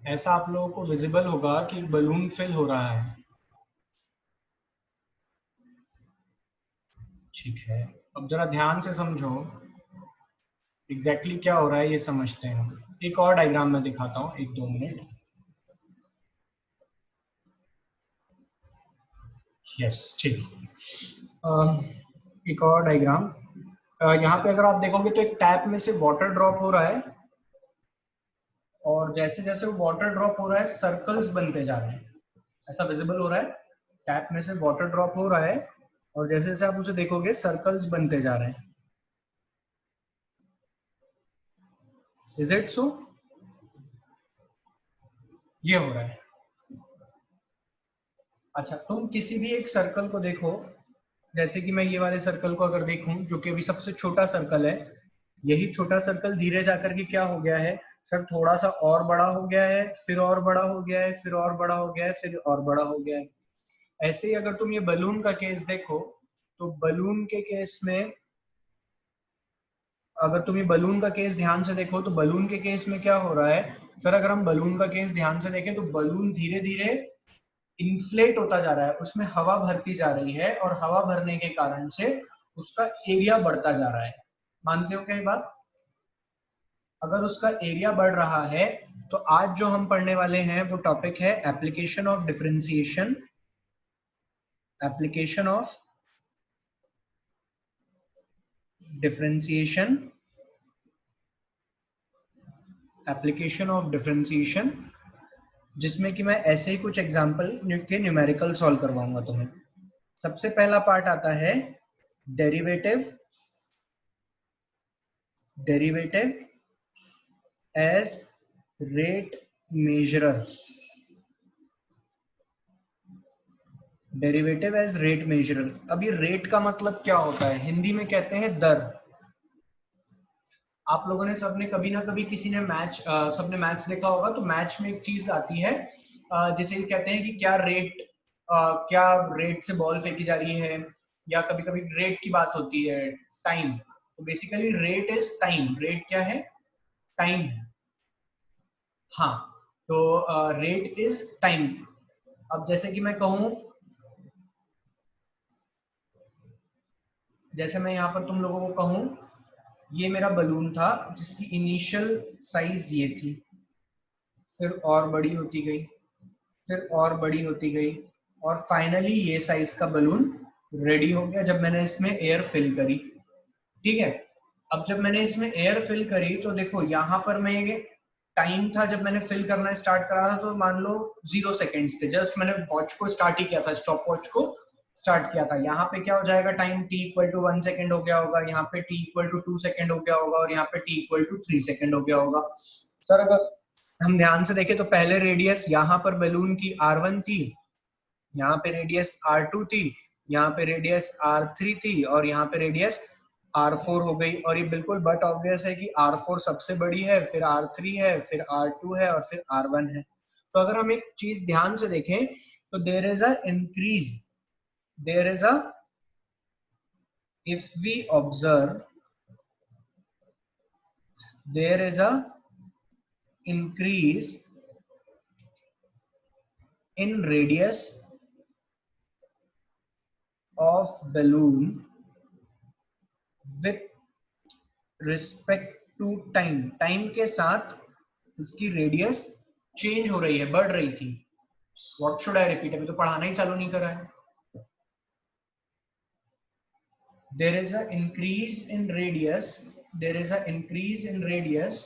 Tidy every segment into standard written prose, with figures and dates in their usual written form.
ऐसा आप लोगों को विजिबल होगा कि बलून फिल हो रहा है। ठीक है, अब जरा ध्यान से समझो एग्जैक्टली क्या हो रहा है, ये समझते हैं हम। एक और डायग्राम में दिखाता हूँ, 1-2 मिनट। यस, ठीक। एक और डायग्राम। यहाँ पे अगर आप देखोगे तो एक टैप में से वाटर ड्रॉप हो रहा है, और जैसे जैसे वो वाटर ड्रॉप हो रहा है सर्कल्स बनते जा रहे हैं। ऐसा विजिबल हो रहा है, टैप में से वाटर ड्रॉप हो रहा है और जैसे जैसे आप उसे देखोगे सर्कल्स बनते जा रहे हैं। Is it so? ये हो रहा है। अच्छा, तुम किसी भी एक सर्कल को देखो, जैसे कि मैं ये वाले सर्कल को अगर देखूं जो कि अभी सबसे छोटा सर्कल है, यही छोटा सर्कल धीरे जाकर के क्या हो गया है सर, थोड़ा सा और बड़ा हो गया है, फिर और बड़ा हो गया है, फिर और बड़ा हो गया है, फिर और बड़ा हो गया है। ऐसे ही अगर तुम ये बलून का केस देखो, तो बलून के केस में, अगर तुम ये बलून का केस ध्यान से देखो तो बलून के केस में क्या हो रहा है सर, अगर हम बलून का केस ध्यान से देखें तो बलून धीरे धीरे इन्फ्लेट होता जा रहा है, उसमें हवा भरती जा रही है और हवा भरने के कारण से उसका एरिया बढ़ता जा रहा है। मानते हो क्या ये बात? अगर उसका एरिया बढ़ रहा है तो आज जो हम पढ़ने वाले हैं वो टॉपिक है application of differentiation. Application of differentiation. Application of differentiation, जिसमें कि मैं ऐसे ही कुछ एग्जांपल के न्यूमेरिकल सॉल्व करवाऊंगा तुम्हें। सबसे पहला पार्ट आता है derivative. Derivative as rate measurer. Derivative as rate measurer. अब ये रेट का मतलब क्या होता है? हिंदी में कहते हैं दर। आप लोगों ने सबने कभी ना कभी किसी ने सबने मैच देखा होगा, तो मैच में एक चीज आती है जिसे कहते हैं कि क्या रेट से बॉल फेंकी जा रही है, या कभी कभी रेट की बात होती है, टाइम। तो basically rate is time. Rate क्या है? टाइम है। हाँ, तो रेट इज टाइम। अब जैसे कि मैं कहूं, जैसे मैं यहाँ पर तुम लोगों को कहूं, ये मेरा बलून था जिसकी इनिशियल साइज ये थी, फिर और बड़ी होती गई, फिर और बड़ी होती गई, और फाइनली ये साइज का बलून रेडी हो गया जब मैंने इसमें एयर फिल करी। ठीक है, अब जब मैंने इसमें एयर फिल करी तो देखो यहाँ पर मैं, ये टाइम था जब मैंने फिल करना स्टार्ट करा था, तो मान लो 0 सेकेंड्स थे, जस्ट मैंने वॉच को स्टार्ट ही किया था, स्टॉप वॉच को स्टार्ट किया था। यहाँ पे क्या हो जाएगा, time t equal to 1 second हो गया होगा, यहाँ पे t इक्वल टू 2 सेकेंड हो गया होगा, और यहाँ पे t इक्वल टू 3 सेकेंड हो गया होगा। सर अगर हम ध्यान से देखें तो पहले रेडियस यहाँ पर बैलून की r1 थी, यहाँ पे रेडियस r2 थी, यहाँ पे रेडियस r3 थी, और यहाँ पे रेडियस r4 हो गई। और ये बिल्कुल बट ऑब्वियस है कि r4 सबसे बड़ी है, फिर r3 है, फिर r2 है, और फिर r1 है। तो अगर हम एक चीज ध्यान से देखें तो there is a increase, there is a, if we observe, there is a increase in radius of balloon with respect to time। Time के साथ इसकी रेडियस चेंज हो रही है, बढ़ रही थी। What should I repeat? अभी तो पढ़ाना ही चालू नहीं करा है। there is a increase in radius, there is a increase in radius,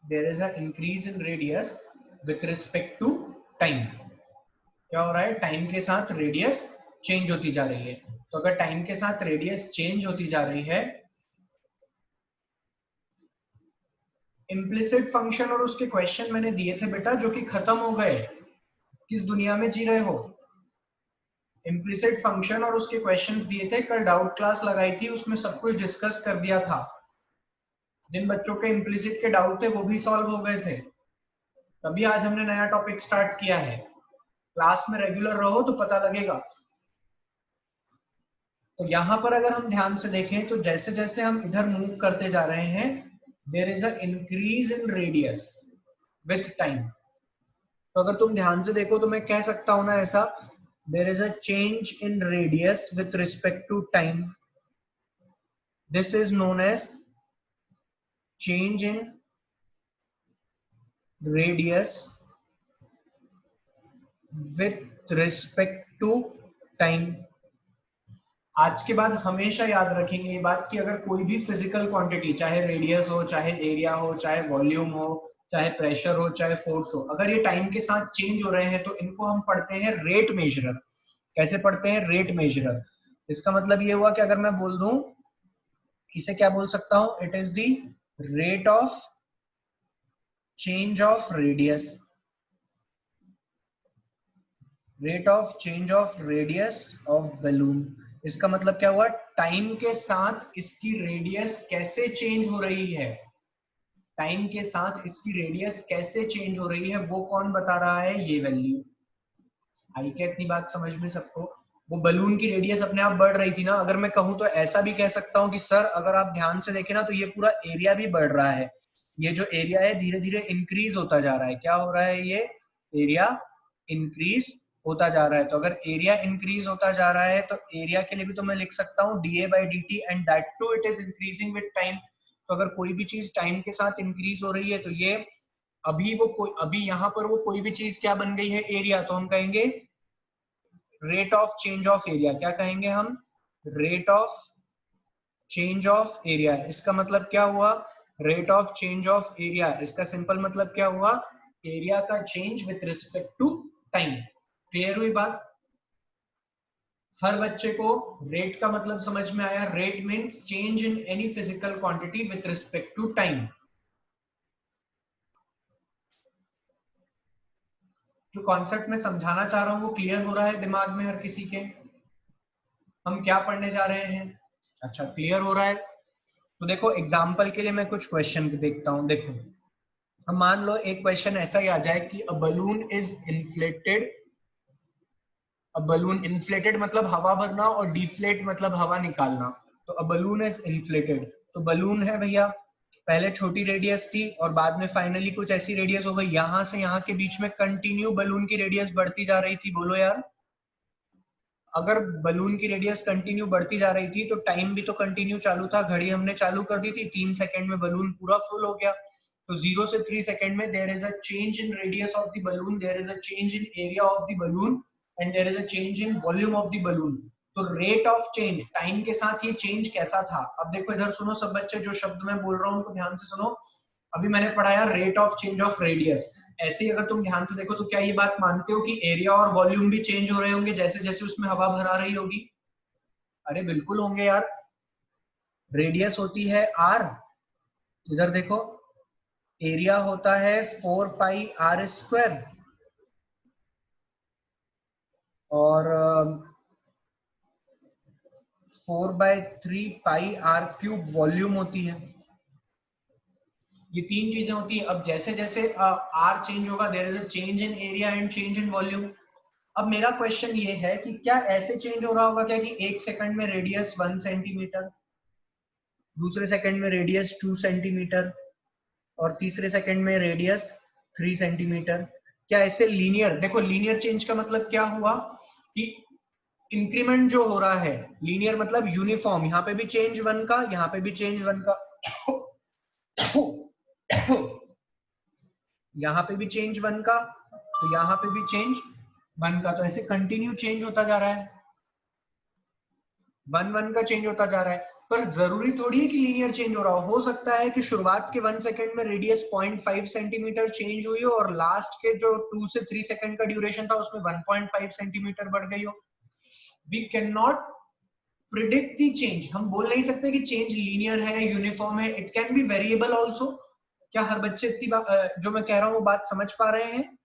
there is a increase in radius with respect to time। क्या हो रहा है? टाइम के साथ रेडियस चेंज होती जा रही है। तो अगर टाइम के साथ रेडियस चेंज होती जा रही है, इम्प्लिसिट फंक्शन और उसके क्वेश्चन मैंने दिए थे बेटा, जो कि खत्म हो गए। किस दुनिया में जी रहे हो? इम्प्लिसिट फंक्शन और उसके क्वेश्चंस दिए थे, कल डाउट क्लास लगाई थी, उसमें सब कुछ डिस्कस कर दिया था। जिन बच्चों के इम्प्लिसिट के डाउट थे वो भी सॉल्व हो गए थे। तभी आज हमने नया टॉपिक स्टार्ट किया है। क्लास में रेगुलर रहो तो पता लगेगा। तो यहाँ पर अगर हम ध्यान से देखें तो जैसे जैसे हम इधर मूव करते जा रहे हैं, there is a increase in radius with time. तो अगर तुम ध्यान से देखो तो मैं कह सकता हूं ना ऐसा, there is a change in radius with respect to time, this is known as change in radius with respect to time. आज के बाद हमेशा याद रखेंगे ये बात कि अगर कोई भी फिजिकल क्वांटिटी, चाहे रेडियस हो, चाहे एरिया हो, चाहे वॉल्यूम हो, चाहे प्रेशर हो, चाहे फोर्स हो, अगर ये टाइम के साथ चेंज हो रहे हैं तो इनको हम पढ़ते हैं रेट मेजरर। कैसे पढ़ते हैं? रेट मेजरर। इसका मतलब ये हुआ कि अगर मैं बोल दूं, इसे क्या बोल सकता हूं? It is the rate of change of radius, rate of change of radius of balloon. इसका मतलब क्या हुआ? टाइम के साथ इसकी रेडियस कैसे चेंज हो रही है, टाइम के साथ इसकी रेडियस कैसे चेंज हो रही है वो कौन बता रहा है? ये वैल्यू। आई क्या इतनी बात समझ में सबको? वो बलून की रेडियस अपने आप बढ़ रही थी ना। अगर मैं कहूं तो ऐसा भी कह सकता हूं कि सर अगर आप ध्यान से देखें ना तो ये पूरा एरिया भी बढ़ रहा है, ये जो एरिया है धीरे धीरे इंक्रीज होता जा रहा है। क्या हो रहा है? ये एरिया इंक्रीज होता जा रहा है। तो अगर एरिया इंक्रीज होता जा रहा है तो एरिया के लिए भी तो मैं लिख सकता हूँ dA/dt, and that too it is increasing with time. तो अगर कोई भी चीज टाइम के साथ इंक्रीज हो रही है तो ये अभी यहाँ पर वो कोई भी चीज क्या बन गई है? एरिया। तो हम कहेंगे rate of change of area. क्या कहेंगे हम? Rate of change of area. इसका मतलब क्या हुआ? Rate of change of area, इसका सिंपल मतलब क्या हुआ? एरिया का change with respect to time. Clear हुई बात? हर बच्चे को रेट का मतलब समझ में आया? Rate means change in any physical quantity with respect to time. जो कॉन्सेप्ट में समझाना चाह रहा हूं वो क्लियर हो रहा है दिमाग में हर किसी के? हम क्या पढ़ने जा रहे हैं? अच्छा, क्लियर हो रहा है। तो देखो एग्जाम्पल के लिए मैं कुछ क्वेश्चन देखता हूं। देखो, अब मान लो एक क्वेश्चन ऐसा ही आ जाए कि अ बलून इज इन्फ्लेटेड। अब बलून इन्फ्लेटेड मतलब हवा भरना और डिफ्लेट मतलब हवा निकालना। तो अ बलून इज इन्फ्लेटेड, तो बलून है भैया, पहले छोटी रेडियस थी और बाद में फाइनली कुछ ऐसी रेडियस हो गई, यहां से यहाँ के बीच में कंटिन्यू बलून की रेडियस बढ़ती जा रही थी। बोलो यार, अगर बलून की रेडियस कंटिन्यू बढ़ती जा रही थी तो टाइम भी तो कंटिन्यू चालू था। घड़ी हमने चालू कर दी थी, 3 सेकंड में बलून पूरा फुल हो गया। तो 0 से 3 सेकंड में there is a change in radius of the balloon, there is a change in area of the balloon, and there is a change in volume of the balloon. तो rate of change, time के साथ ये change कैसा था? अब देखो इधर सुनो सब बच्चे, जो शब्द मैं बोल रहा हूँ उनको ध्यान से सुनो। अभी मैंने पढ़ाया rate of change of radius. ऐसे ही अगर तुम ध्यान से देखो तो क्या ये बात मानते हो कि एरिया और वॉल्यूम भी चेंज हो रहे होंगे जैसे जैसे उसमें हवा भरा रही होगी? अरे बिल्कुल होंगे यार। रेडियस होती है r, इधर देखो, एरिया होता है 4πr², और 4/3πr³ वॉल्यूम होती है। ये तीन चीजें होती है। अब जैसे जैसे r चेंज होगा, there is a change in area and change in volume. अब मेरा क्वेश्चन ये है कि क्या ऐसे चेंज हो रहा होगा क्या कि 1 सेकंड में रेडियस 1 सेंटीमीटर, दूसरे सेकंड में रेडियस 2 सेंटीमीटर, और तीसरे सेकंड में रेडियस 3 सेंटीमीटर? क्या ऐसे लीनियर, देखो लीनियर चेंज का मतलब क्या हुआ कि इंक्रीमेंट जो हो रहा है, लीनियर मतलब यूनिफॉर्म, यहाँ पे भी चेंज 1 का, यहाँ पे भी चेंज 1 का, यहाँ पे भी चेंज 1 का, तो यहाँ पे भी चेंज 1 का। तो ऐसे कंटिन्यू चेंज होता जा रहा है, 1 1 का चेंज होता जा रहा है। पर जरूरी थोड़ी है कि लीनियर चेंज हो रहा हो सकता है कि शुरुआत के 1 सेकंड में रेडियस 0.5 सेंटीमीटर चेंज हुई हो और लास्ट के जो 2 से 3 सेकंड का ड्यूरेशन था उसमें 1.5 सेंटीमीटर बढ़ गई हो। We can not predict the change. हम बोल नहीं सकते कि चेंज लीनियर है, यूनिफॉर्म है, it can be variable also. क्या हर बच्चे इतनी जो मैं कह रहा हूँ वो बात समझ पा रहे हैं?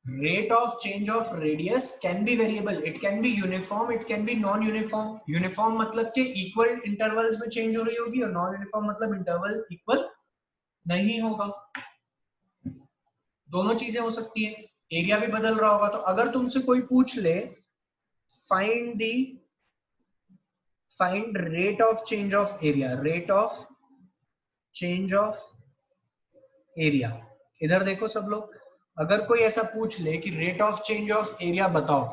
rate of change of radius can be variable, it can be uniform, it can be non uniform। uniform मतलब के इक्वल इंटरवल्स में चेंज हो रही होगी, और नॉन यूनिफॉर्म मतलब इंटरवल इक्वल नहीं होगा। दोनों चीजें हो सकती है, एरिया भी बदल रहा होगा। तो अगर तुमसे कोई पूछ ले find rate of change of area, rate of change of area. इधर देखो सब लोग, अगर कोई ऐसा पूछ ले कि rate of change of area बताओ,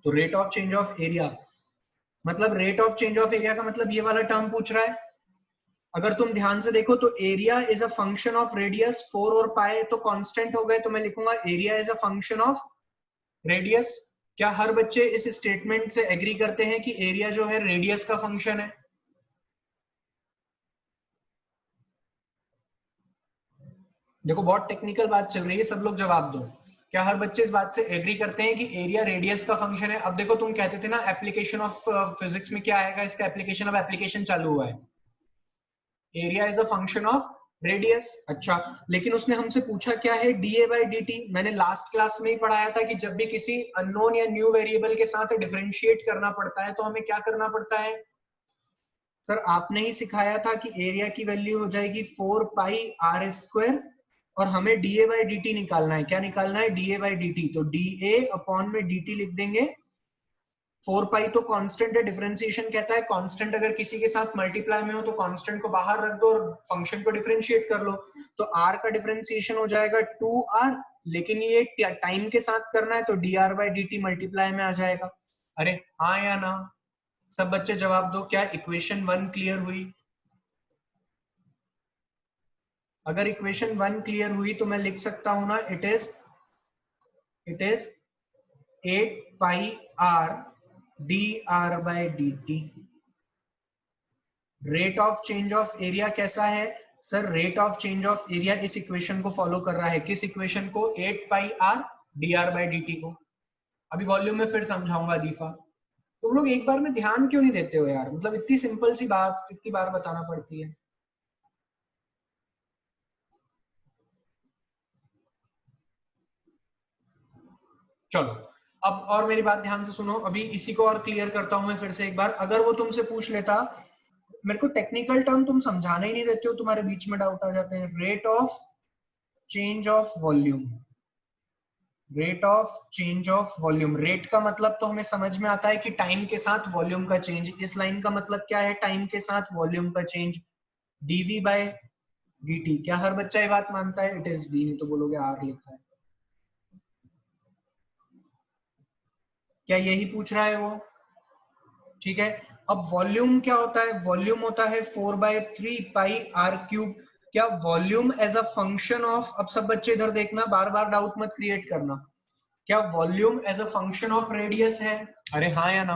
तो rate of change of area मतलब rate of change of area का मतलब ये वाला टर्म पूछ रहा है। अगर तुम ध्यान से देखो तो area is a function of radius, 4 और पाई तो कांस्टेंट हो गए, तो मैं लिखूंगा area is a function of radius. क्या हर बच्चे इस स्टेटमेंट से एग्री करते हैं कि एरिया जो है रेडियस का फंक्शन है? देखो बहुत टेक्निकल बात चल रही है, सब लोग जवाब दो। क्या हर बच्चे इस बात से एग्री करते हैं कि एरिया रेडियस का फंक्शन है? अब देखो तुम कहते थे ना एप्लीकेशन ऑफ फिजिक्स में क्या आएगा, इसका एप्लीकेशन, अब एप्लीकेशन चालू हुआ है। Area is a function of radius. अच्छा, लेकिन उसने हमसे पूछा क्या है, डीए बाई डी टी। मैंने लास्ट क्लास में ही पढ़ाया था कि जब भी किसी अननोन या न्यू वेरिएबल के साथ डिफरेंशिएट करना पड़ता है तो हमें क्या करना पड़ता है? सर आपने ही सिखाया था कि एरिया की वैल्यू हो जाएगी 4 पाई आर स्क्वायर, और हमें डीए बाई डी टी निकालना है। क्या निकालना है? DA by D T. तो डी ए अपॉन में डी टी लिख देंगे। 4 पाई तो कांस्टेंट है, डिफरेंशिएशन कहता है कांस्टेंट अगर किसी के साथ मल्टीप्लाई में हो तो कांस्टेंट को बाहर रख दो और फंक्शन को डिफरेंशिएट कर लो। तो r का डिफरेंशिएशन हो जाएगा 2r, लेकिन ये टाइम के साथ करना है तो dr by D T multiply में आ जाएगा। अरे हाँ या ना? सब बच्चे जवाब दो। क्या इक्वेशन 1 क्लियर हुई? अगर इक्वेशन 1 क्लियर हुई तो मैं लिख सकता हूं ना, it is 8 pi r dr by D T. Rate of change of area कैसा है? Sir rate of change of area इस इक्वेशन को फॉलो कर रहा है। किस इक्वेशन को? 8 pi R D R by D T को। अभी वॉल्यूम में फिर समझाऊंगा दीफा। तुम लोग एक बार में ध्यान क्यों नहीं देते हो यार? मतलब इतनी सिंपल सी बात इतनी बार बताना पड़ती है। चलो अब और मेरी बात ध्यान से सुनो, अभी इसी को और क्लियर करता हूं मैं फिर से एक बार। अगर वो तुमसे पूछ लेता, मेरे को टेक्निकल टर्म तुम समझाने ही नहीं देते हो, तुम्हारे बीच में डाउट आ जाते हैं। Rate of change of volume, rate of change of volume. Rate का मतलब तो हमें समझ में आता है कि टाइम के साथ वॉल्यूम का चेंज। इस लाइन का मतलब क्या है? टाइम के साथ वॉल्यूम का चेंज, डीवी बाय dt। क्या हर बच्चा ये बात मानता है? इट इज v, नहीं तो बोलोगे r लिखा है। क्या यही पूछ रहा है वो? ठीक है। अब वॉल्यूम क्या होता है? वॉल्यूम होता है 4/3 पाई आर क्यूब। क्या volume as a function of, अब सब बच्चे इधर देखना, बार बार डाउट मत क्रिएट करना, क्या volume as a function of radius है? अरे हाँ या ना?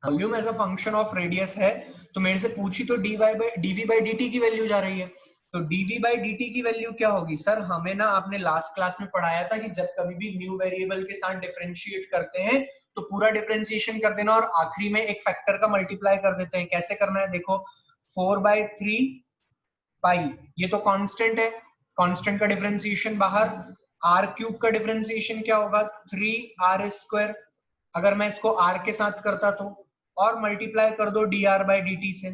Volume as a function of radius है तो मेरे से पूछी तो डीवी बाई डी टी की वैल्यू जा रही है। तो डीवी बाई डी टी की वैल्यू क्या होगी? सर हमें ना आपने लास्ट क्लास में पढ़ाया था कि जब कभी भी न्यू वेरिएबल के साथ डिफरेंशिएट करते हैं तो पूरा डिफरेंशिएशन कर देना और आखिरी में एक फैक्टर का मल्टीप्लाई कर देते हैं। कैसे करना है देखो, 4/3 पाई, ये तो कांस्टेंट है, कांस्टेंट का डिफरेंशिएशन बाहर। आर क्यूब का डिफरेंशिएशन क्या होगा? 3r square. अगर मैं इसको r के साथ करता तो, और मल्टीप्लाई कर दो dr बाई dt से।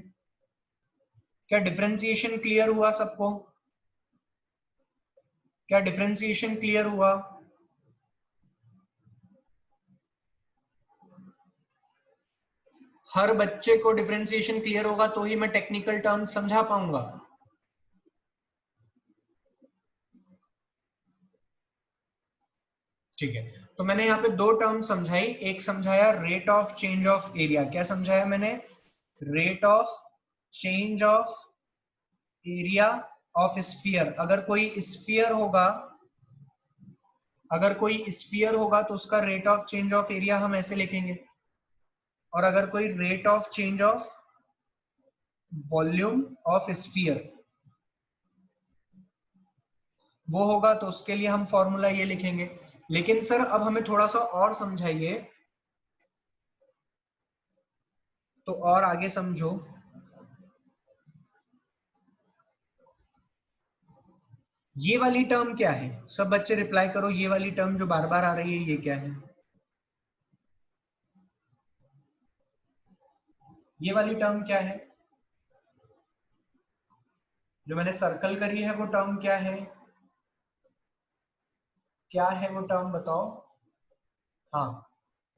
क्या डिफरेंशिएशन क्लियर हुआ सबको? क्या डिफरेंशिएशन क्लियर हुआ? हर बच्चे को डिफरेंशिएशन क्लियर होगा तो ही मैं टेक्निकल टर्म समझा पाऊंगा। ठीक है, तो मैंने यहाँ पे दो टर्म समझाई। एक समझाया rate of change of area. क्या समझाया मैंने? Rate of change of area of sphere. अगर कोई स्फीयर होगा तो उसका rate of change of area हम ऐसे लिखेंगे। और अगर कोई rate of change of volume of sphere वो होगा तो उसके लिए हम फॉर्मूला ये लिखेंगे। लेकिन सर अब हमें थोड़ा सा और समझाइए, तो और आगे समझो। ये वाली टर्म क्या है? सब बच्चे रिप्लाई करो, ये वाली टर्म जो बार बार आ रही है ये क्या है? ये वाली टर्म क्या है जो मैंने सर्कल करी है? वो टर्म क्या है? क्या है वो टर्म बताओ? हाँ,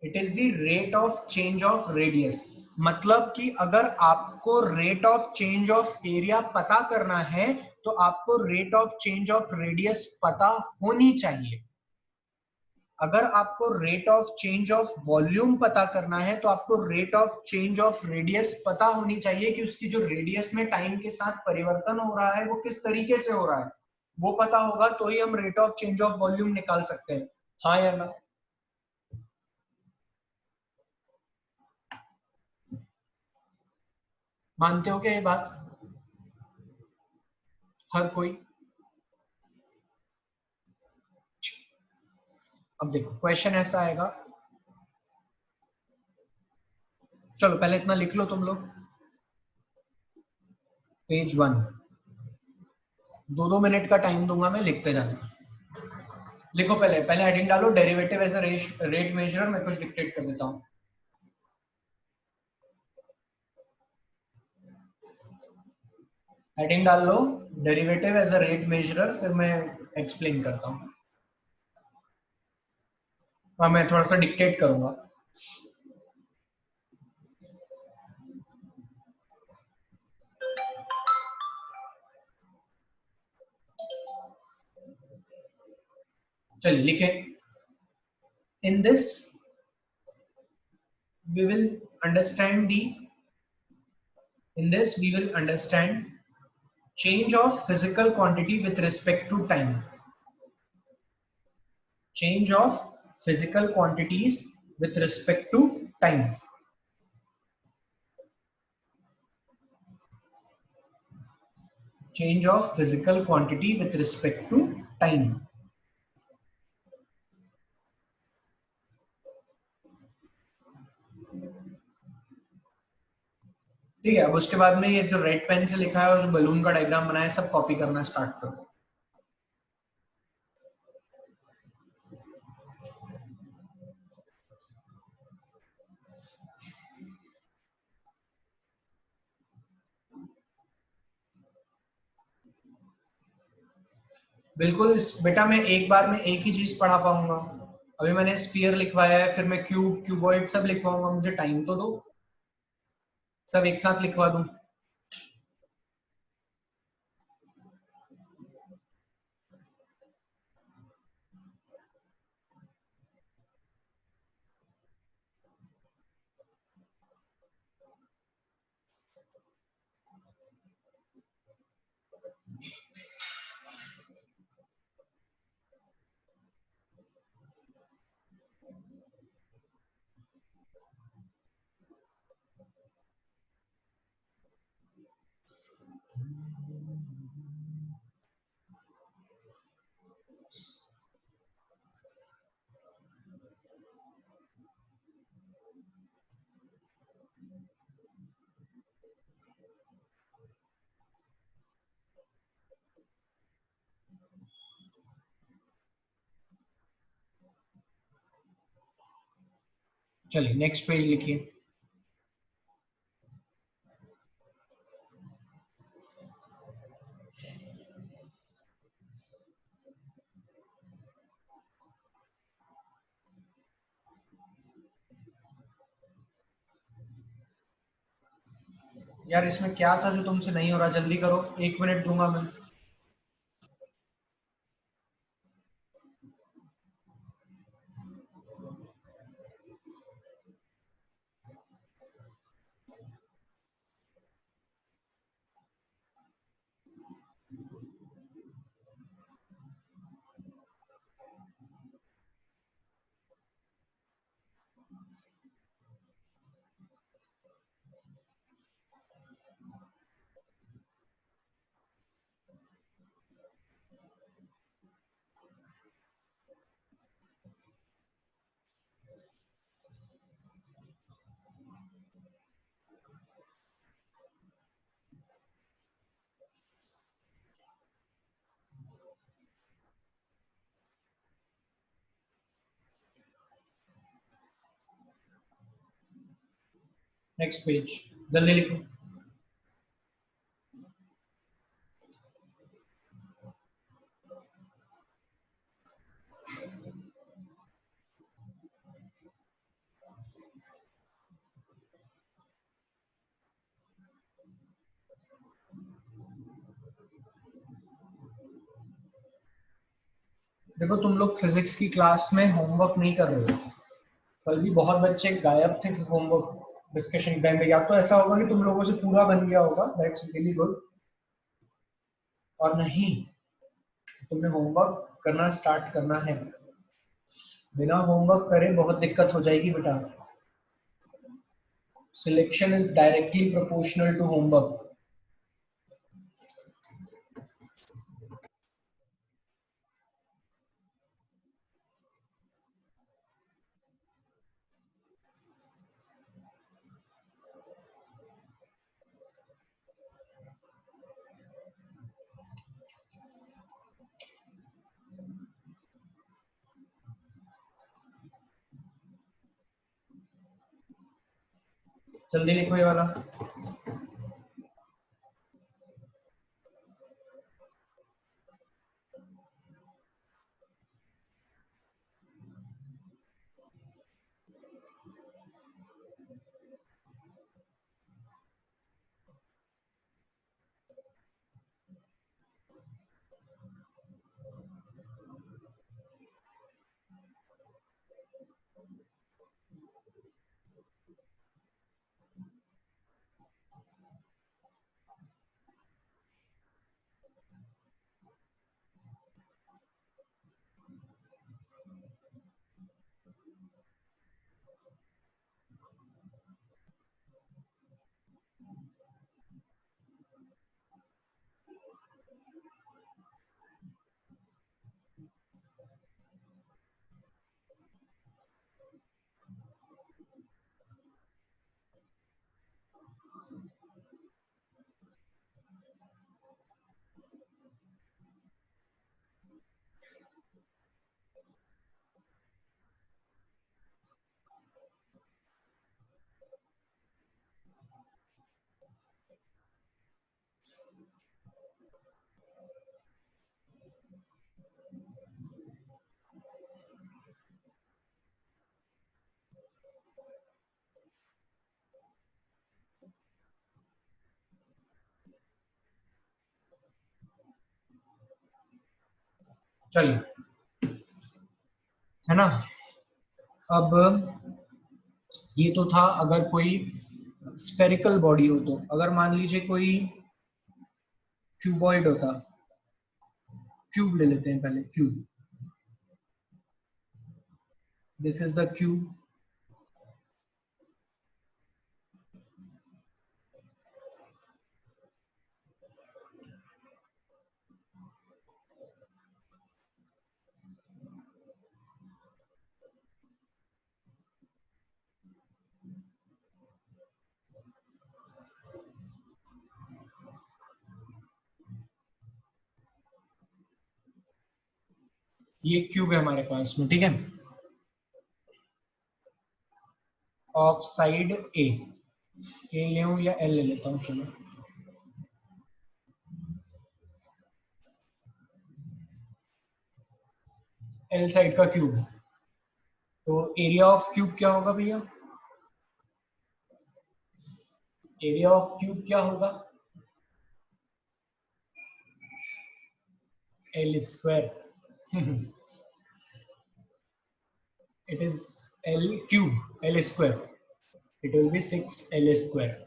it is the rate of change of radius. मतलब कि अगर आपको rate of change of area पता करना है तो आपको rate of change of radius पता होनी चाहिए। अगर आपको rate of change of volume पता करना है तो आपको rate of change of radius पता होनी चाहिए कि उसकी जो रेडियस में टाइम के साथ परिवर्तन हो रहा है वो किस तरीके से हो रहा है, वो पता होगा तो ही हम rate of change of volume निकाल सकते हैं। हाँ या ना? मानते हो क्या ये बात हर कोई? अब देखो क्वेश्चन ऐसा आएगा, चलो पहले इतना लिख लो तुम लोग। पेज 1, 2-2 मिनट का टाइम दूंगा मैं, लिखते जाना। लिखो पहले पहले हेडिंग डालो, डेरिवेटिव एज अ रेट मेजरर। मैं कुछ डिक्टेट कर देता हूँ। हेडिंग डाल लो, डेरिवेटिव एज अ रेट मेजरर, फिर मैं एक्सप्लेन करता हूँ। हाँ मैं थोड़ा सा डिक्टेट करूंगा। चलिए लिखे। In this we will understand the in this we will understand change of physical quantity with respect to time. Change of physical quantities with respect to time. Change of physical quantity with respect to time. ठीक है, अब उसके बाद में ये जो red pen से लिखा है और जो बलून का डायग्राम बनाया है सब कॉपी करना स्टार्ट करो। बिल्कुल बेटा, मैं एक बार में एक ही चीज पढ़ा पाऊंगा। अभी मैंने स्फीयर लिखवाया है, फिर मैं क्यूब क्यूबॉइड सब लिखवाऊंगा, मुझे टाइम तो दो, सब एक साथ लिखवा दूं। चलिए नेक्स्ट पेज लिखिए। यार इसमें क्या था जो तुमसे नहीं हो रहा, जल्दी करो, 1 मिनट दूंगा मैं। नेक्स्ट पेज, जल्दी लिखो। देखो तुम लोग फिजिक्स की क्लास में होमवर्क नहीं कर रहे हो। कल भी बहुत बच्चे गायब थे होमवर्क डिस्कशन टाइम में। या तो ऐसा होगा कि तुम लोगों से पूरा बन गया होगा, दैट्स रियली गुड, और नहीं, तुमने होमवर्क करना स्टार्ट करना है। बिना होमवर्क करे बहुत दिक्कत हो जाएगी बेटा। Selection is directly proportional to homework. जल्दी लिखो ये वाला। चलिए, है ना। अब ये तो था अगर कोई स्फेरिकल बॉडी हो तो। अगर मान लीजिए कोई क्यूबॉइड होता, क्यूब ले लेते हैं पहले, cube, this is the cube. ये क्यूब है हमारे पास में, ठीक है, ऑफ साइड ए ले या एल ले लेता हूँ, चलो। एल साइड का क्यूब है, तो एरिया ऑफ क्यूब क्या होगा भैया? एरिया ऑफ क्यूब क्या होगा? L square. It is L cube, L square, it will be 6 L square.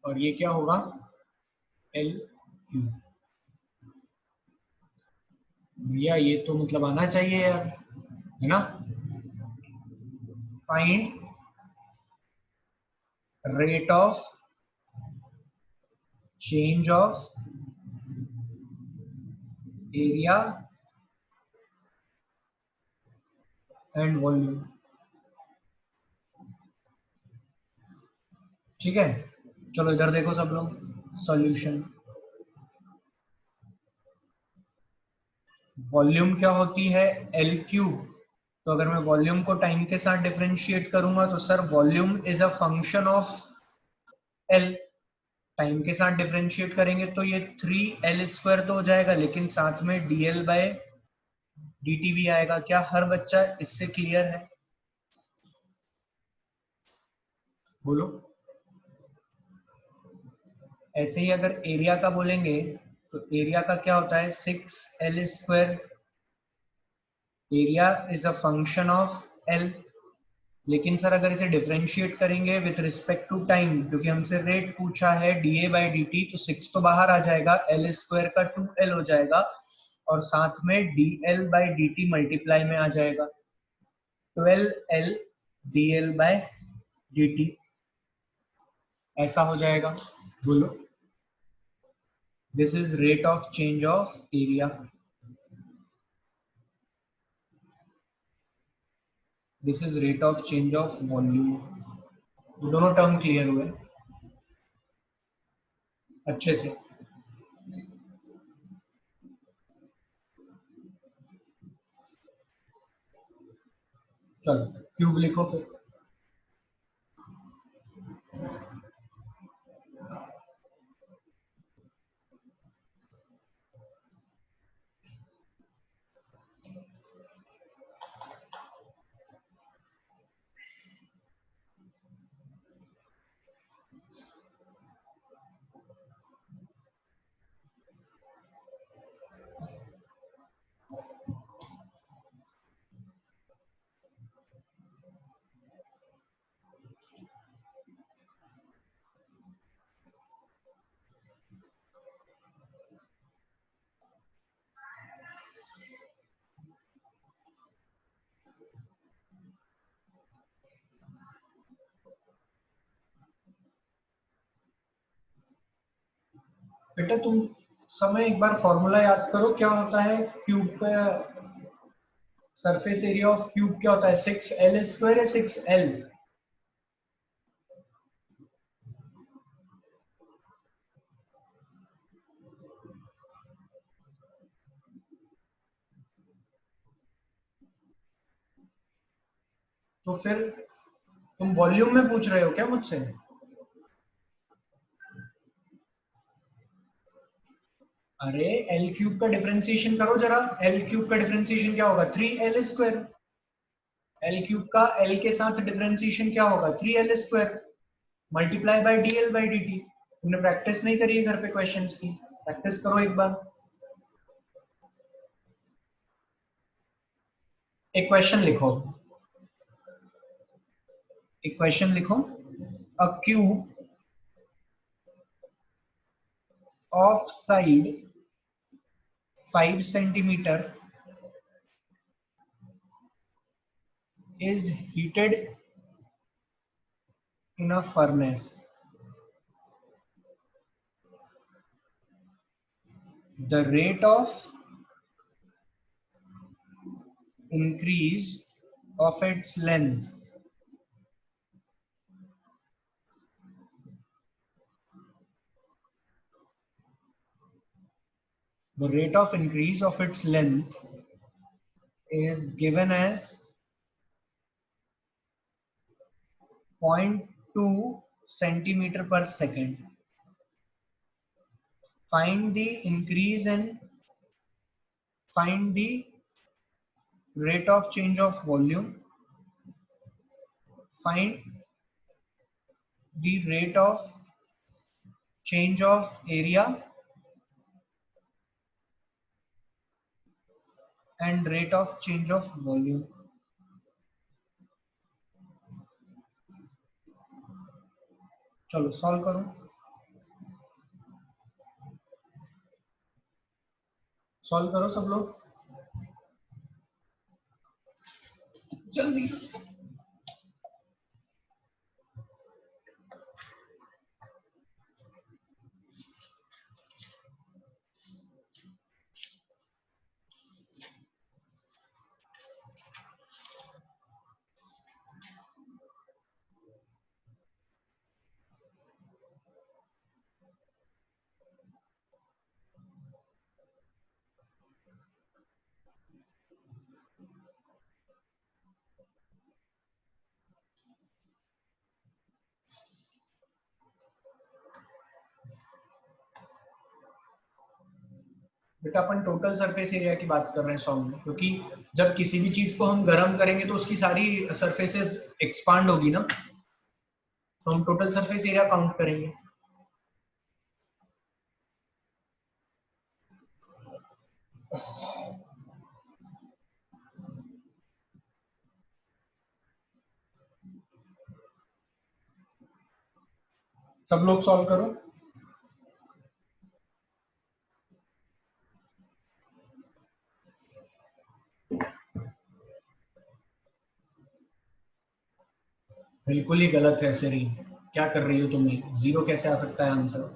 और ये क्या होगा? L cube. भैया ये तो मतलब आना चाहिए यार, है ना। Find rate of change of area and volume. ठीक है, चलो इधर देखो सब लोग, सॉल्यूशन। वॉल्यूम क्या होती है? L cube. तो अगर मैं वॉल्यूम को टाइम के साथ डिफरेंशिएट करूंगा तो sir volume is a function of L. Time के साथ डिफरेंशिएट करेंगे तो ये 3 L² तो हो जाएगा, लेकिन साथ में dl/dt भी आएगा। क्या हर बच्चा इससे क्लियर है? बोलो। ऐसे ही अगर एरिया का बोलेंगे तो एरिया का क्या होता है 6L²। Area is a function of L. लेकिन सर अगर इसे डिफरेंशिएट करेंगे विथ रिस्पेक्ट टू टाइम, क्योंकि हमसे रेट पूछा है dA/dt, तो 6 तो बाहर आ जाएगा, L² का 2L हो जाएगा और साथ में dL/dt मल्टीप्लाई में आ जाएगा, 12L dL/dt ऐसा हो जाएगा। बोलो, this is rate of change of area, this is rate of change of volume. दोनों टर्म क्लियर हुए अच्छे से? चलो क्यूब लिखो फिर। बेटा तुम समय एक बार फॉर्मूला याद करो, क्या होता है क्यूब का सरफेस एरिया ऑफ क्यूब, क्या होता है 6L² या 6L? तो फिर तुम वॉल्यूम में पूछ रहे हो क्या मुझसे? अरे L³ का डिफरेंशिएशन करो जरा। L³ का डिफरेंशिएशन क्या होगा 3L²। L³ का L के साथ डिफरेंशिएशन क्या होगा 3L² मल्टीप्लाई बाय dL/dt। तुमने प्रैक्टिस नहीं करी है घर पे क्वेश्चंस की? प्रैक्टिस करो एक बार। एक क्वेश्चन लिखो, एक क्वेश्चन लिखो। अ cube of side 5 centimeter is heated in a furnace. The rate of increase of its length is given as 0.2 centimeter per second. Find the rate of change of volume. Find the rate of change of area and rate of change of volume. चलो solve करो, solve करो सब लोग जल्दी। बेटा अपन total surface area की बात कर रहे हैं सॉन्ग में, क्योंकि जब किसी भी चीज को हम गर्म करेंगे तो उसकी सारी सरफेसेस एक्सपांड होगी ना, तो हम टोटल सरफेस एरिया काउंट करेंगे। सब लोग सॉल्व करो। बिल्कुल ही गलत है सिरी, क्या कर रही हो तुम्हें, जीरो कैसे आ सकता है आंसर।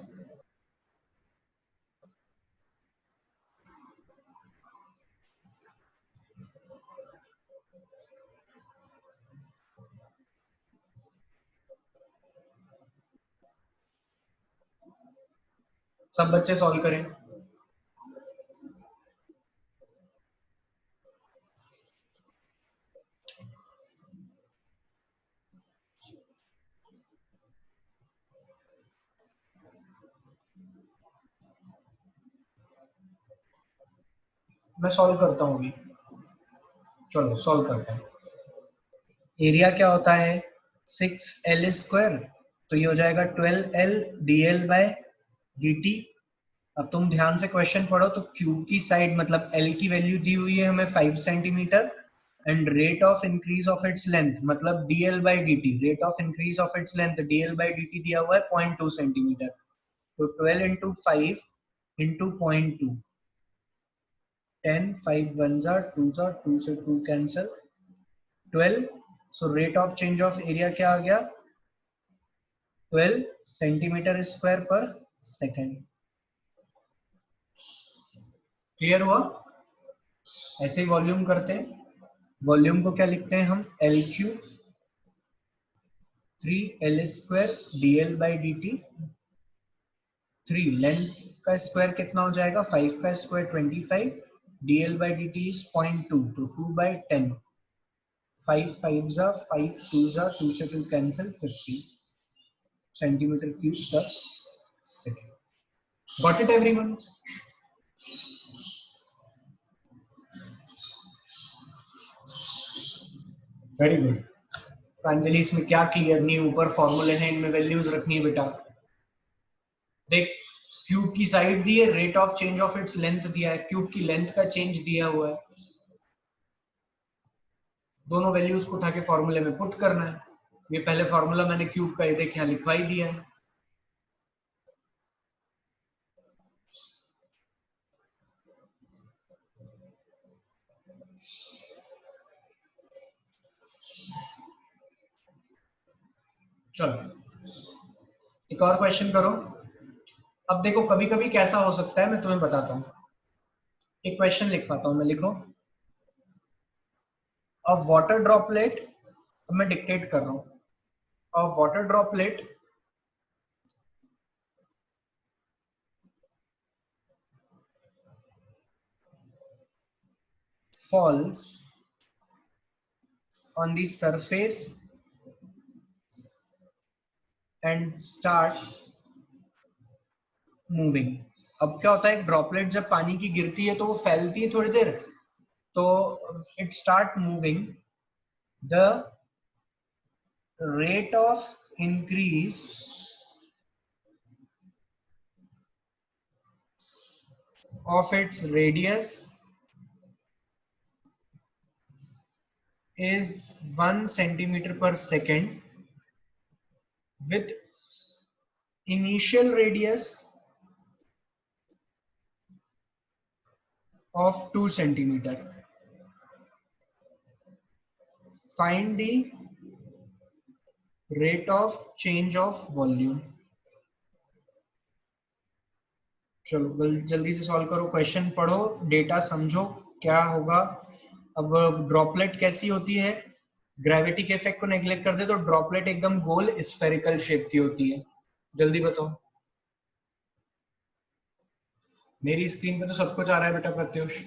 सब बच्चे सॉल्व करें। मैं सॉल्व करता हूँ अभी। चलो सॉल्व करते हैं। एरिया क्या होता है, 6L²। तो ये हो जाएगा 12L dl/dt। अब तुम ध्यान से क्वेश्चन पढ़ो तो क्यूब की साइड मतलब L की वैल्यू दी हुई है हमें 5 centimetre, and rate of increase of its length मतलब dl/dt, rate of increase of its length dl/dt दिया हुआ है 0.2 सेंटीमीटर। तो 12 इंटू 5 इंटू 0.2, 10, 5 1 जा 2 जा, 2 से 2 cancel, 12। So rate of change of area क्या आ गया, 12 सेंटीमीटर स्क्वायर पर सेकेंड। क्लियर हुआ। ऐसे ही वॉल्यूम करते हैं। वॉल्यूम को क्या लिखते हैं हम, L³ 3L² dl/dt। 3 लेंथ का स्क्वायर कितना हो जाएगा, 5 का स्क्वायर 25, dl/dt इज 0.2 तो 2/10, 5 5 जा 5 2 जा 2 से 2 cancel, 50 centimetre cube per second. Got it everyone. Very good. Pranjali इसमें क्या क्लियर नहीं, ऊपर फॉर्मूले हैं इनमें वैल्यूज रखनी है बेटा। देख, क्यूब की साइड दी है, rate of change of its length दिया है, क्यूब की लेंथ का चेंज दिया हुआ है, दोनों वैल्यूज को उठा के फॉर्मूले में पुट करना है। ये पहले फॉर्मूला मैंने क्यूब का ये देख यहाँ लिखवा ही दिया है। चलो एक और क्वेश्चन करो। अब देखो कभी कभी कैसा हो सकता है मैं तुम्हें बताता हूँ। एक क्वेश्चन लिख पाता हूँ मैं, लिखो। अ वाटर ड्रॉपलेट, अब मैं डिक्टेट कर रहा हूँ। अ water droplet falls on the surface and start moving। अब क्या होता है, एक ड्रॉपलेट जब पानी की गिरती है तो वो फैलती है थोड़ी देर, तो it start moving. The rate of increase of its radius is 1 centimeter per second with initial radius of 2 centimeter. Find the rate of change of volume। चलो जल्दी से सॉल्व करो, क्वेश्चन पढ़ो, डेटा समझो क्या होगा। अब ड्रॉपलेट कैसी होती है, ग्रेविटी के इफेक्ट को नेग्लेक्ट कर दे तो ड्रॉपलेट एकदम गोल स्फेरिकल शेप की होती है। जल्दी बताओ। मेरी स्क्रीन पे तो सब कुछ आ रहा है बेटा प्रत्युष।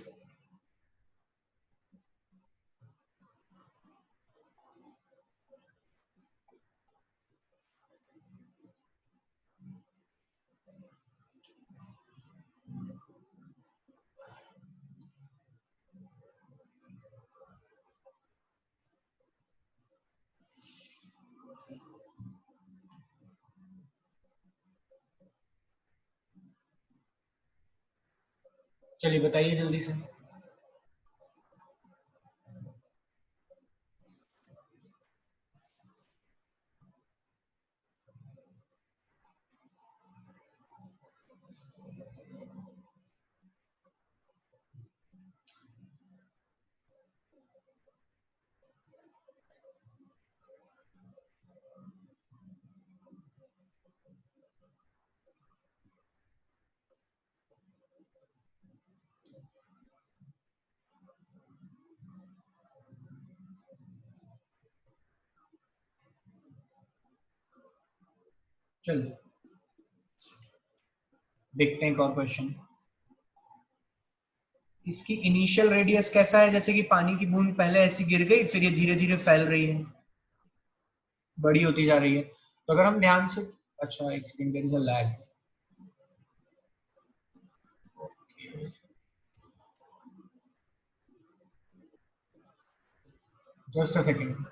चलिए बताइए जल्दी से। चलो देखते हैं एक और क्वेश्चन। इसकी इनिशियल रेडियस कैसा है, जैसे कि पानी की बूंद पहले ऐसी गिर गई, फिर ये धीरे धीरे फैल रही है, बड़ी होती जा रही है। तो अगर हम ध्यान से, अच्छा एक second, there is a lag, just a second.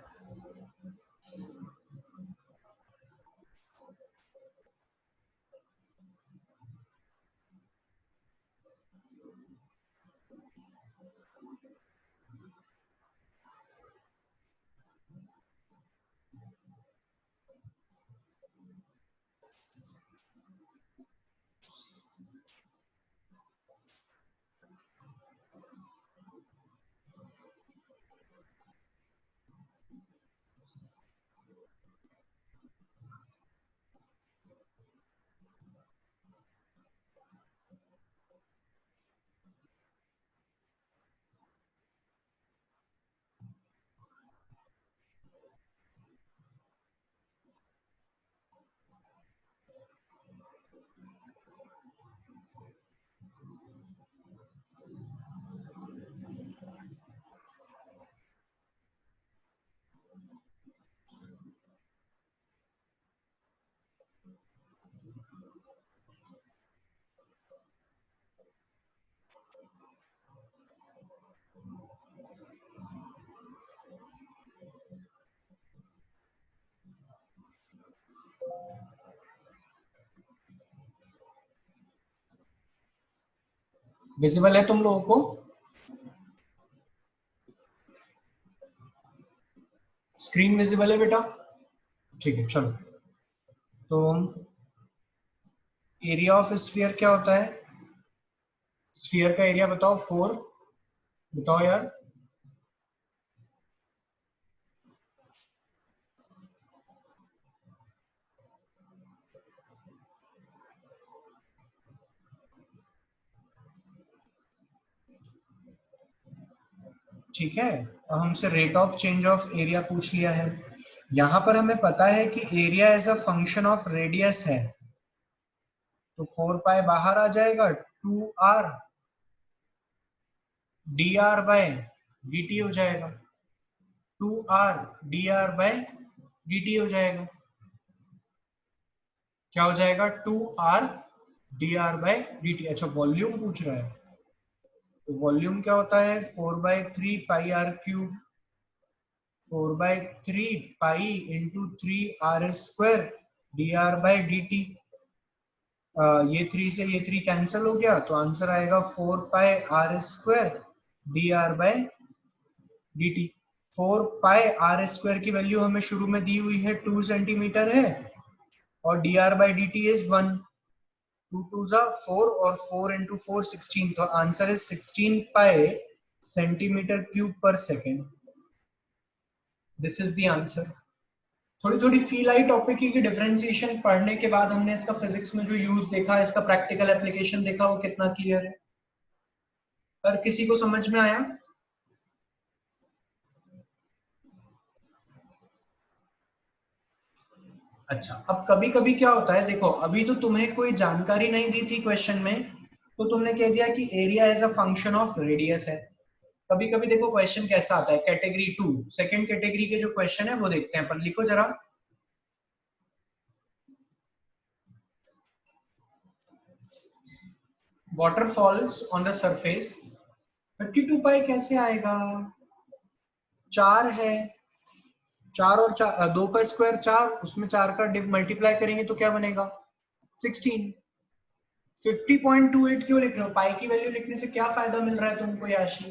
Visible है तुम लोगों को? स्क्रीन विजिबल है बेटा? ठीक है चलो। तो एरिया ऑफ स्फीयर क्या होता है? स्फीयर का एरिया बताओ, 4। बताओ यार। ठीक है, अब हमसे rate of change of area पूछ लिया है। यहां पर हमें पता है कि area as a function of radius है, तो 4 पाई बाहर आ जाएगा, 2r dr बाय dt हो जाएगा, 2r dr बाय dt हो जाएगा। क्या हो जाएगा? 2r dr by dt। अच्छा वॉल्यूम पूछ रहा है, तो वॉल्यूम क्या होता है? 4/3 pi r cube, 4/3 pi into 3r² dr/dt। ये 3 से ये 3 कैंसिल हो गया, तो आंसर आएगा 4πr² dr/dt। 4πr² की वैल्यू हमें शुरू में दी हुई है 2 सेंटीमीटर है, और dr/dt इज 1। 2 2 जा 4, और 4 इंटू 4 16, तो answer is 16 pi centimetre cube per second. This is the answer. थोड़ी थोड़ी फील आई टॉपिक की डिफरेंशिएशन पढ़ने के बाद हमने इसका फिजिक्स में जो यूज देखा, इसका प्रैक्टिकल एप्लीकेशन देखा, वो कितना क्लियर है? पर किसी को समझ में आया? अच्छा, अब कभी कभी क्या होता है, देखो अभी तो तुम्हें कोई जानकारी नहीं दी थी क्वेश्चन में, तो तुमने कह दिया कि area as a function of radius है। कभी कभी देखो क्वेश्चन कैसा आता है, कैटेगरी 2 सेकंड कैटेगरी के जो क्वेश्चन है वो देखते हैं, पर लिखो जरा। Water falls on the surface, 32 पाई कैसे आएगा? 4 है, 4 और 4, 2 का स्क्वायर 4, उसमें 4 का मल्टीप्लाई करेंगे तो क्या बनेगा? 16। 50.28 क्यों लिख रहे हो? पाई की वैल्यू लिखने से क्या फायदा मिल रहा है तुमको याशी?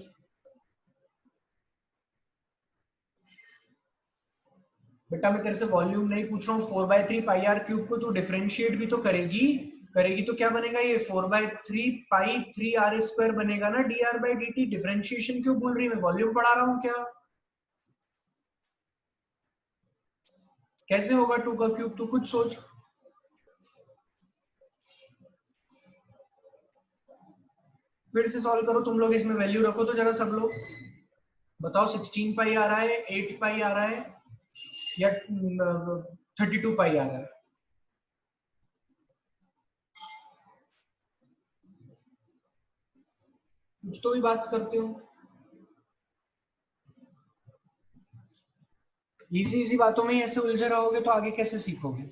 बेटा मैं तेरे से वॉल्यूम नहीं पूछ रहा हूँ, 4/3 पाई r क्यूब को तू डिफरेंशिएट भी तो करेगी। करेगी तो क्या बनेगा? ये 4/3 पाई 3r² बनेगा ना dr/dt। डिफरेंशिएशन क्यों बोल रही है? मैं वॉल्यूम पढ़ा रहा हूँ क्या? कैसे होगा 2 का क्यूब? तू कुछ सोच। फिर से सॉल्व करो तुम लोग, इसमें वैल्यू रखो तो जरा सब लोग बताओ। 16 पाई आ रहा है, 8 पाई आ रहा है, या 32 पाई आ रहा है? कुछ तो भी बात करते हो। इजी इजी बातों में ही ऐसे उलझे रहोगे तो आगे कैसे सीखोगे।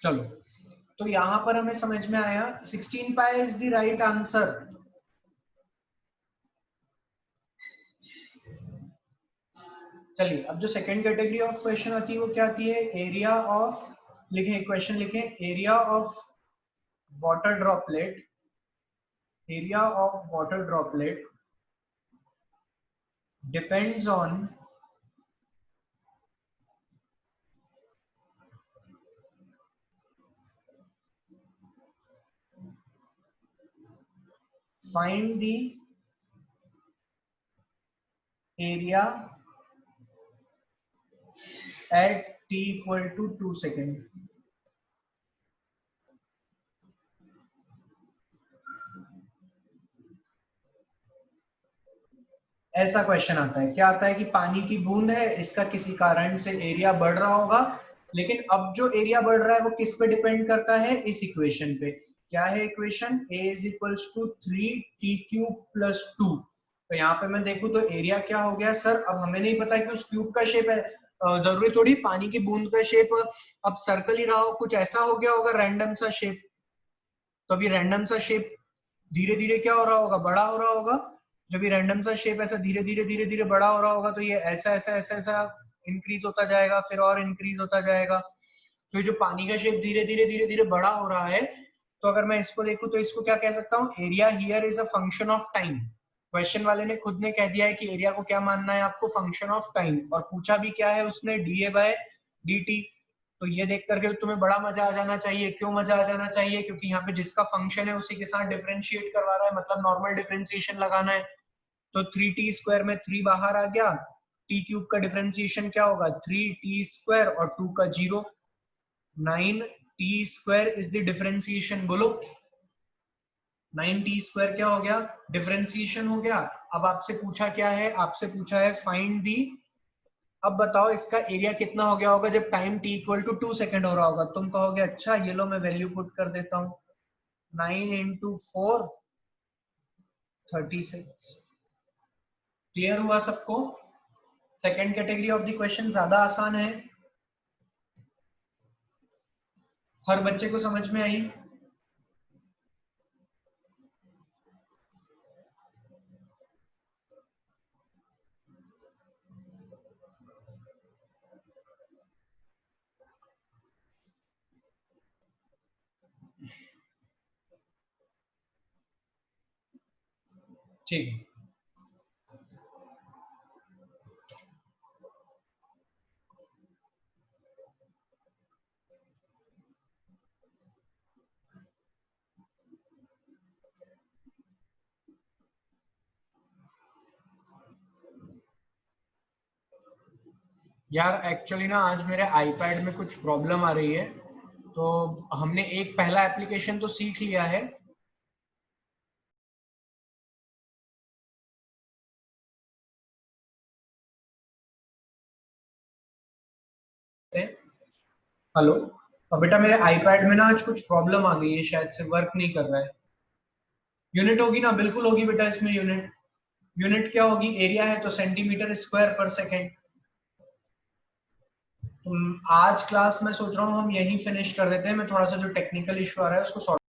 चलो, तो यहां पर हमें समझ में आया 16 pi is the right answer. चलिए, अब जो सेकंड कैटेगरी ऑफ क्वेश्चन आती है वो क्या आती है, एरिया ऑफ, लिखे क्वेश्चन लिखे, area of water droplet, area of water droplet depends on find the area at t equal to 2 second. ऐसा क्वेश्चन आता है, क्या आता है कि पानी की बूंद है, इसका किसी कारण से एरिया बढ़ रहा होगा, लेकिन अब जो एरिया बढ़ रहा है वो किस पे डिपेंड करता है, इस इक्वेशन पे। क्या है equation, a is equals to 3t³ + 2। तो यहाँ पे मैं देखूं तो एरिया क्या हो गया सर, अब हमें नहीं पता कि उस क्यूब का शेप है, जरूरी थोड़ी पानी की बूंद का शेप अब सर्कल ही रहा हो, कुछ ऐसा हो गया होगा रैंडम सा शेप। तो अभी रैंडम सा शेप धीरे धीरे क्या हो रहा होगा, बड़ा हो रहा होगा। जब ये रैंडम सा शेप ऐसा धीरे धीरे धीरे धीरे बड़ा हो रहा होगा तो ये ऐसा ऐसा ऐसा ऐसा इंक्रीज होता जाएगा, फिर और इंक्रीज होता जाएगा। तो ये जो पानी का शेप धीरे धीरे धीरे धीरे बड़ा हो रहा है, तो अगर मैं इसको देखूं तो इसको क्या कह सकता हूँ, area here is a function of time. Question वाले ने खुद ने कह दिया है कि एरिया को क्या मानना है आपको, फंक्शन ऑफ टाइम, और पूछा भी क्या है उसने, dA/dt। तो ये देख करके तुम्हें बड़ा मजा आ जाना चाहिए। क्यों मजा आ जाना चाहिए, क्योंकि यहाँ पे जिसका फंक्शन है उसी के साथ डिफरेंशिएट करवा रहा है, मतलब नॉर्मल डिफरेंशिएशन लगाना है। तो 3t² में 3 बाहर आ गया, t³ का डिफरेंशिएशन क्या होगा, 3t² और 2 का 0, 9t² इज द डिफरेंशिएशन, बोलो 9t² क्या हो गया, डिफरेंशिएशन हो गया। अब आपसे पूछा क्या है, आपसे पूछा है फाइंड दी, अब बताओ इसका एरिया कितना हो गया होगा जब time t equal to 2 second हो रहा होगा। तुम कहोगे अच्छा ये लो मैं वैल्यू पुट कर देता हूँ, 9 × 4 36। क्लियर हुआ सबको। Second category of the question ज्यादा आसान है, हर बच्चे को समझ में आई। ठीक है, यार एक्चुअली ना आज मेरे आईपैड में कुछ प्रॉब्लम आ रही है, तो हमने एक पहला एप्लीकेशन तो सीख लिया है। हेलो, और बेटा मेरे आईपैड में ना आज कुछ प्रॉब्लम आ गई है, शायद से वर्क नहीं कर रहा है। यूनिट होगी ना, बिल्कुल होगी बेटा इसमें यूनिट। यूनिट क्या होगी, एरिया है तो cm²/सेकेंड। आज क्लास में सोच रहा हूँ हम यहीं फिनिश कर देते हैं, मैं थोड़ा सा जो टेक्निकल इशू आ रहा है उसको सॉल्व